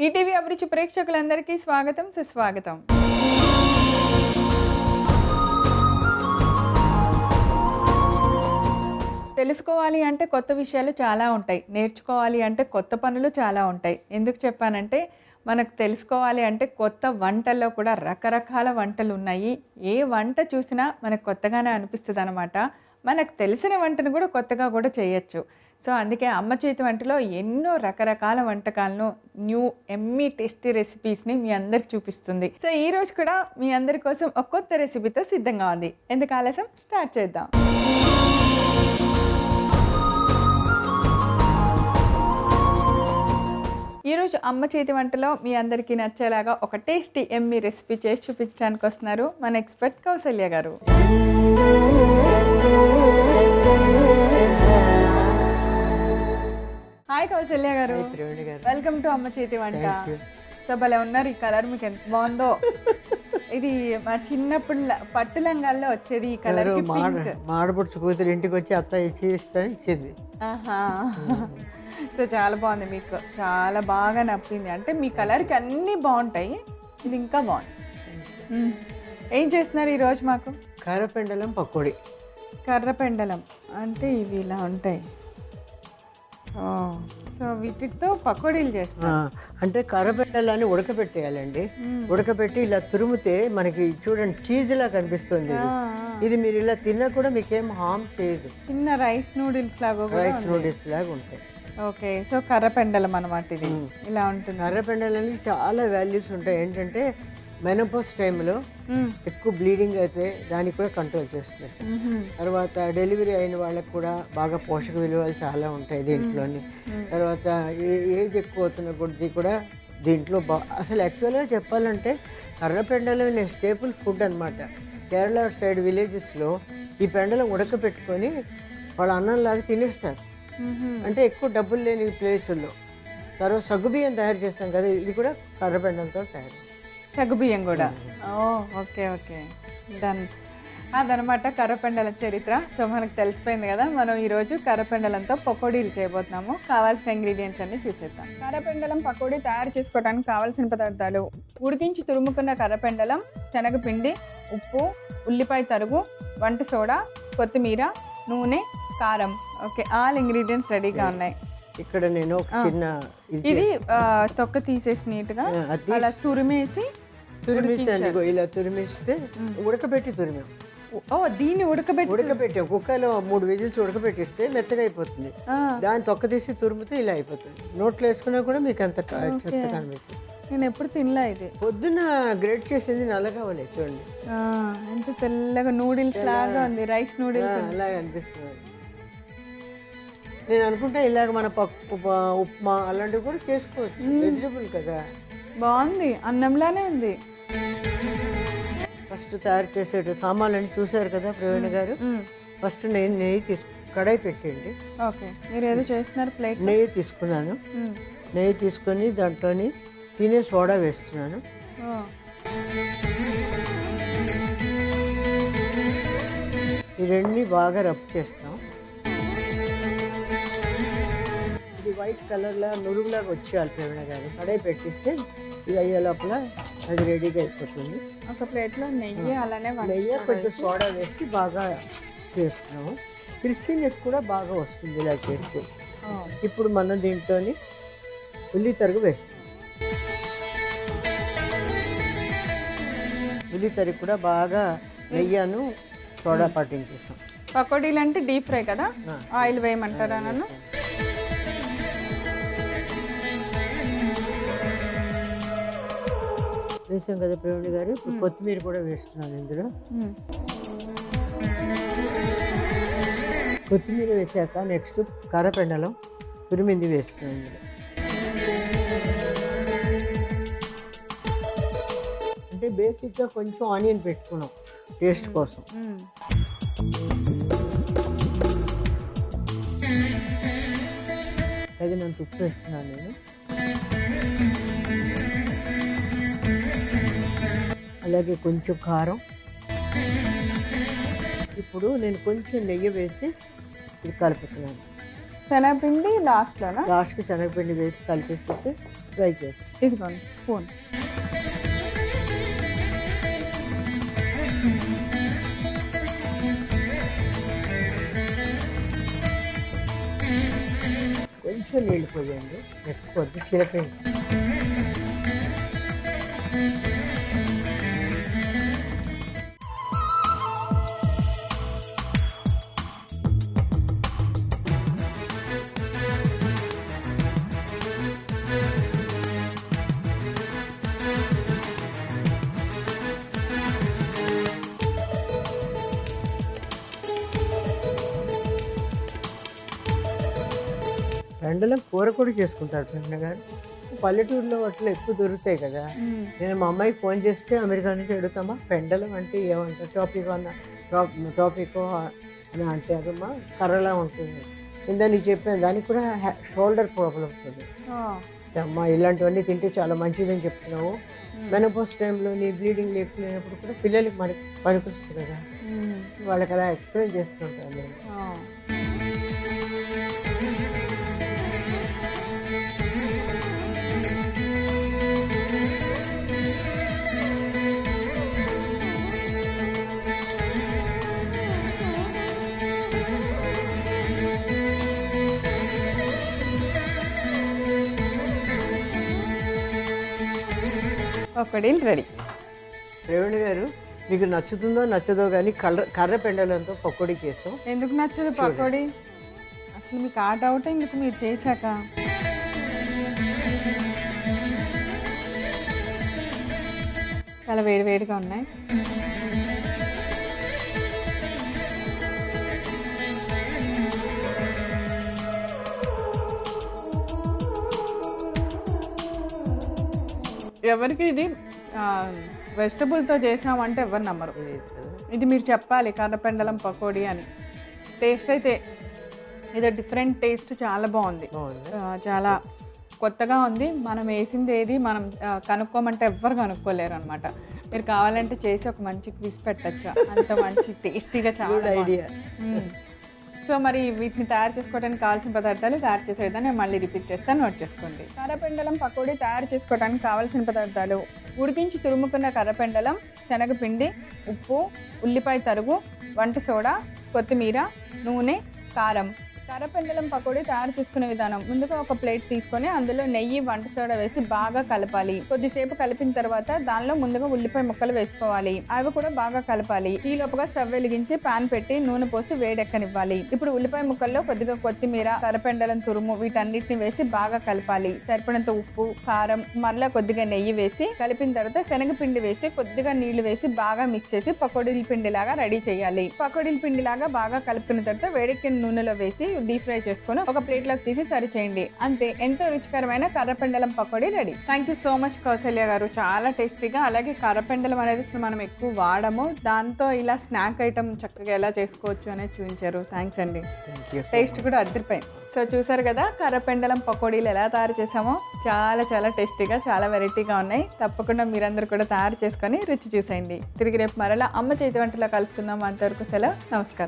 ETV అభిరుచి ప్రేక్షకులందరికీ స్వాగతం సుస్వాగతం. తెలుసుకోవాలి అంటే కొత్త విషయాలు చాలా ఉంటాయి, నేర్చుకోవాలి అంటే కొత్త పనులు చాలా ఉంటాయి. ఎందుకు చెప్పానంటే మనకు తెలుసుకోవాలి అంటే కొత్త వంటల్లో కూడా రకరకాల వంటలు ఉన్నాయి. ఏ వంట చూసినా మనకు కొత్తగానే అనిపిస్తుంది అనమాట. మనకు తెలిసిన వంటను కూడా కొత్తగా కూడా చేయొచ్చు. సో అందుకే అమ్మ చేతి వంటలో ఎన్నో రకరకాల వంటకాలను న్యూ ఎమ్మీ టేస్టీ రెసిపీస్ని మీ అందరికి చూపిస్తుంది. సో ఈరోజు కూడా మీ అందరి కోసం ఒక కొత్త రెసిపీతో సిద్ధంగా ఉంది. ఎందుకు ఆలస్యం, స్టార్ట్ చేద్దాం. ఈరోజు అమ్మ చేతి వంటలో మీ అందరికీ నచ్చేలాగా ఒక టేస్టీ ఎమ్మీ రెసిపీ చేసి చూపించడానికి వస్తున్నారు మన ఎక్స్పర్ట్ కౌసల్య గారు. హాయ్ కౌసల్య గారు, వెల్కమ్ టు అమ్మ చేతి వంట. సో భలే ఉన్నారు, ఈ కలర్ మీకు ఎంత బాగుందో. ఇది మా చిన్నప్పుడు పట్టు లంగాల్లో వచ్చేది ఈ కలర్. మాడబుట్టు కూతురు ఇంటికి వచ్చి అత్త ఇచ్చింది. సో చాలా బాగుంది, మీకు చాలా బాగా నప్పింది. అంటే మీ కలర్కి అన్నీ బాగుంటాయి, ఇది ఇంకా బాగుంది. ఏం చేస్తున్నారు ఈరోజు మాకు? కర్రపెండలం పకోడీ. కర్రపెండలం అంటే ఇవి ఇలా ఉంటాయి. సో వీటితో పకోడీలు చేస్తాం. అంటే కర్రపెండలాన్ని ఉడకబెట్టేయాలండి. ఉడకబెట్టి ఇలా తురిమితే మనకి చూడండి చీజ్ లా కనిపిస్తుంది. ఇది మీరు ఇలా తిన్నా కూడా మీకేం హార్మ్ చేయదు. చిన్న రైస్ నూడిల్స్ లాగా ఉంటాయి. ఓకే, సో కర్రపెండలం అనమాట. ఇది ఇలా ఉంటుంది. కర్రపెండలని చాలా వాల్యూస్ ఉంటాయి. ఏంటంటే మెనోపాజ్ టైంలో ఎక్కువ బ్లీడింగ్ అయితే దానికి కూడా కంట్రోల్ చేస్తుంది. తర్వాత డెలివరీ అయిన వాళ్ళకి కూడా బాగా పోషక విలువలు చాలా ఉంటాయి దీంట్లోని. తర్వాత ఏజ్ ఎక్కువ అవుతున్న కొద్ది కూడా దీంట్లో అసలు యాక్చువల్గా చెప్పాలంటే కర్రపెండలం స్టేపుల్ ఫుడ్ అనమాట. కేరళ సైడ్ విలేజెస్లో ఈ పెండలం ఉడకపెట్టుకొని వాళ్ళ అన్నంలాగా తినేస్తారు. అంటే ఎక్కువ డబ్బులు లేని ప్లేసుల్లో. తర్వాత సగ్గుబియ్యం తయారు చేస్తాం కదా, ఇది కూడా కర్రపెండలతో తయారు. సగ్గుబియ్యం కూడా. Okay okay, done. అదనమాట కర్రపెండల చరిత్ర. సో మనకు తెలిసిపోయింది కదా, మనం ఈరోజు కర్రపెండలంతో పకోడీలు చేయబోతున్నాము. కావాల్సిన ఇంగ్రీడియంట్స్ అన్ని చూసేద్దాం. కర్రపెండలం పకోడీ తయారు చేసుకోవడానికి కావాల్సిన పదార్థాలు: ఉడికించి తురుముకున్న కర్రపెండలం, శనగపిండి, ఉప్పు, ఉల్లిపాయ తరుగు, వంట సోడా, కొత్తిమీర, నూనె, కారం. ఓకే, ఆల్ ఇంగ్రీడియంట్స్ రెడీగా ఉన్నాయి. ఇక్కడ నేను ఒక చిన్న ఇది తొక్క తీసేసి నీట్గా అలా తురిమేసి ఇలా తురిమేస్తే ఉడకబెట్టి తురిమాం. దీన్ని ఉడకబెట్టి కుక్కలో 3 విజిల్స్ ఉడకబెట్టిస్తే మెత్తగా అయిపోతుంది. దాన్ని తొక్క తీసి తురిమితే ఇలా అయిపోతుంది. నోట్లో వేసుకున్నా కూడా మీకు అంత చెత్త కనిపిస్తుంది. నేను ఎప్పుడు తినలే ఇది. పొద్దున్న గ్రేట్ చేసింది నల్లగా ఉన్నాయి చూడండి, ఎంత తెల్లగా నూడిల్స్ లాగా ఉంది. రైస్ నూడిల్స్ అలాగే అనిపిస్తుంది. నేను అనుకుంటా ఇలాగ మన ఉప్మా అలాంటివి కూడా చేసుకోవచ్చు, వెజిటబుల్ కదా. బాగుంది, అన్నంలానే ఉంది. ఫస్ట్ తయారు చేసే సామాన్లు చూసారు కదా ప్రవీణ గారు. ఫస్ట్ నేను నెయ్యి కడాయి పెట్టండి. ఓకే, మీరు ఏదో చేస్తున్నారు. ప్లేట్ నెయ్యి తీసుకున్నాను. నెయ్యి తీసుకొని దాంట్లోని తినే సోడా వేస్తున్నాను. ఈ రెండుని బాగా రబ్ చేస్తాం. ఇది వైట్ కలర్లా నురుగులాగా వచ్చేయాలి ప్రవీణ గారు. కడాయి పెట్టిస్తే ఇది అయ్యే లోపల అది రెడీగా అయిపోతుంది. ఒక ప్లేట్లో నెయ్యి, అలానే నెయ్యి కొంచెం సోడా వేసి బాగా చేస్తున్నాము. క్రిస్పీనెస్ కూడా బాగా వస్తుంది ఇలా చేస్తే. ఇప్పుడు మనం దీంట్లో ఉల్లి తరుగు వేస్తాం. ఉల్లి తరుగు కూడా బాగా నెయ్యను సోడా పట్టించేస్తాం. పకోడీలు అంటే డీప్ ఫ్రై కదా, ఆయిల్ వేయమంటారా నన్ను? వేసాం కదా ప్రవీణ గారు. ఇప్పుడు కొత్తిమీర కూడా వేస్తున్నాను ఇందులో. కొత్తిమీర వేసాక నెక్స్ట్ కర్రపెండలం తురిమింది వేస్తున్నాను ఇందులో. అంటే బేసిక్గా కొంచెం ఆనియన్ పెట్టుకున్నాం టేస్ట్ కోసం. తగినంత ఉప్పు వేస్తున్నాను నేను. అలాగే కొంచెం కారం. ఇప్పుడు నేను కొంచెం నెయ్యి వేసి ఇది కలుపుతున్నాను. శనగపిండి లాస్ట్లోనా? లాస్ట్కి శనగపిండి వేసి కలిపేసి ఫ్రై చేసి ఇదిగోండి స్పూన్. కొంచెం నీళ్ళు పోయండి, ఎక్కువ చిరపిండి. పెండలం కూర కూడా చేసుకుంటారు పెండ గారు. పల్లెటూరులో వాటిలో ఎక్కువ దొరుకుతాయి కదా. నేను మా అమ్మాయికి ఫోన్ చేస్తే అమెరికా నుంచి అడుగుతామా పెండలం అంటే ఏమంటారు, టాపికో అని అంటారమ్మా, కర్రలా ఉంటుంది కింద. నీకు చెప్పాను దానికి కూడా షోల్డర్ ప్రాబ్లం ఉంటుంది అమ్మా. ఇలాంటివన్నీ తింటే చాలా మంచిదని చెప్తున్నావు. మెనోపాజ్ టైంలో నీ బ్లీడింగ్ లేకపోయినప్పుడు కూడా పిల్లలకి మనకి పనికొస్తుంది కదా, వాళ్ళకి అలా ఎక్స్ప్లెయిన్ చేస్తుంటాను నేను. పకోడీలు రెడీ. రేవణి గారు, మీకు నచ్చుతుందో నచ్చదో కానీ కర్ర పెండలంతో పకోడీ చేస్తాం. ఎందుకు నచ్చదు పకోడీ? అసలు మీకు ఆ డౌట్ ఎందుకు మీరు చేశాక? చాలా వేడివేడిగా ఉన్నాయి. ఎవరికి ఇది వెజిటబుల్తో చేసామంటే ఎవరు నమ్మరు. ఇది మీరు చెప్పాలి కర్రపెండలం పకోడీ అని. టేస్ట్ అయితే ఇది డిఫరెంట్ టేస్ట్, చాలా బాగుంది, చాలా కొత్తగా ఉంది. మనం వేసింది ఏది మనం కనుక్కోమంటే ఎవ్వరు కనుక్కోలేరు అనమాట. మీరు కావాలంటే చేసి ఒక మంచి క్విజ్ పెట్టచ్చు, అంత మంచి టేస్టీగా చాలా ఐడియా. సో మరి వీటిని తయారు చేసుకోవడానికి కావాల్సిన పదార్థాలు తయారు చేసే విధానం నేను మళ్ళీ రిపీట్ చేస్తాను, నోట్ చేసుకోండి. కర్రపెండలం పకోడీ తయారు చేసుకోవడానికి కావాల్సిన పదార్థాలు: ఉడికించి తురుముకున్న కర్రపెండలం, శనగపిండి, ఉప్పు, ఉల్లిపాయ తరుగు, వంట సోడా, కొత్తిమీర, నూనె, కారం. కర్రపెండలం పకోడీ తయారు చేసుకునే విధానం: ముందుగా ఒక ప్లేట్ తీసుకొని అందులో నెయ్యి, వంట సోడా వేసి బాగా కలపాలి. కొద్దిసేపు కలిపిన తర్వాత దానిలో ముందుగా ఉల్లిపాయ ముక్కలు వేసుకోవాలి, అవి కూడా బాగా కలపాలి. ఈ లోపుగా స్టవ్ వెలిగించి పాన్ పెట్టి నూనె పోసి వేడెక్కనివ్వాలి. ఇప్పుడు ఉల్లిపాయ ముక్కల్లో కొద్దిగా కొత్తిమీర, కర్రపెండలం తురుము వీటన్నిటిని వేసి బాగా కలపాలి. సరిపడంత ఉప్పు, కారం, మరలా కొద్దిగా నెయ్యి వేసి కలిపిన తర్వాత శనగపిండి వేసి కొద్దిగా నీళ్లు వేసి బాగా మిక్స్ చేసి పకోడీల పిండిలాగా రెడీ చేయాలి. పకోడీల పిండిలాగా బాగా కలుపుకున్న తర్వాత వేడెక్కిన నూనెలో వేసి డీప్ ఫ్రై చేసుకొని ఒక ప్లేట్ లోకి తీసి సర్వ్ చేయండి. అంతే, ఎంతో రుచికరమైన కర్రపెండలం pakodi ready. Thank you so much Kausalya garu, చాలా టేస్టీగా. అలాగే కర్రపెండలం అనేది మనం ఎక్కువ వాడము, దాంతో ఇలా స్నాక్ ఐటమ్ చక్కగా ఎలా చేసుకోవచ్చు అనేది చూపించారు. థ్యాంక్స్ అండి. టేస్ట్ కూడా అదిరిపోయింది. సో చూసారు కదా కర్రపెండలం పకోడీలు ఎలా తయారు చేసామో, చాలా చాలా టేస్టీగా, చాలా వెరైటీగా ఉన్నాయి. తప్పకుండా మీరందరూ కూడా తయారు చేసుకొని రుచి చూసేయండి. తిరిగి రేపు మరలా అమ్మ చేతి వంటలో కలుసుకుందాం. అంతవరకు సెలవు, నమస్కారం.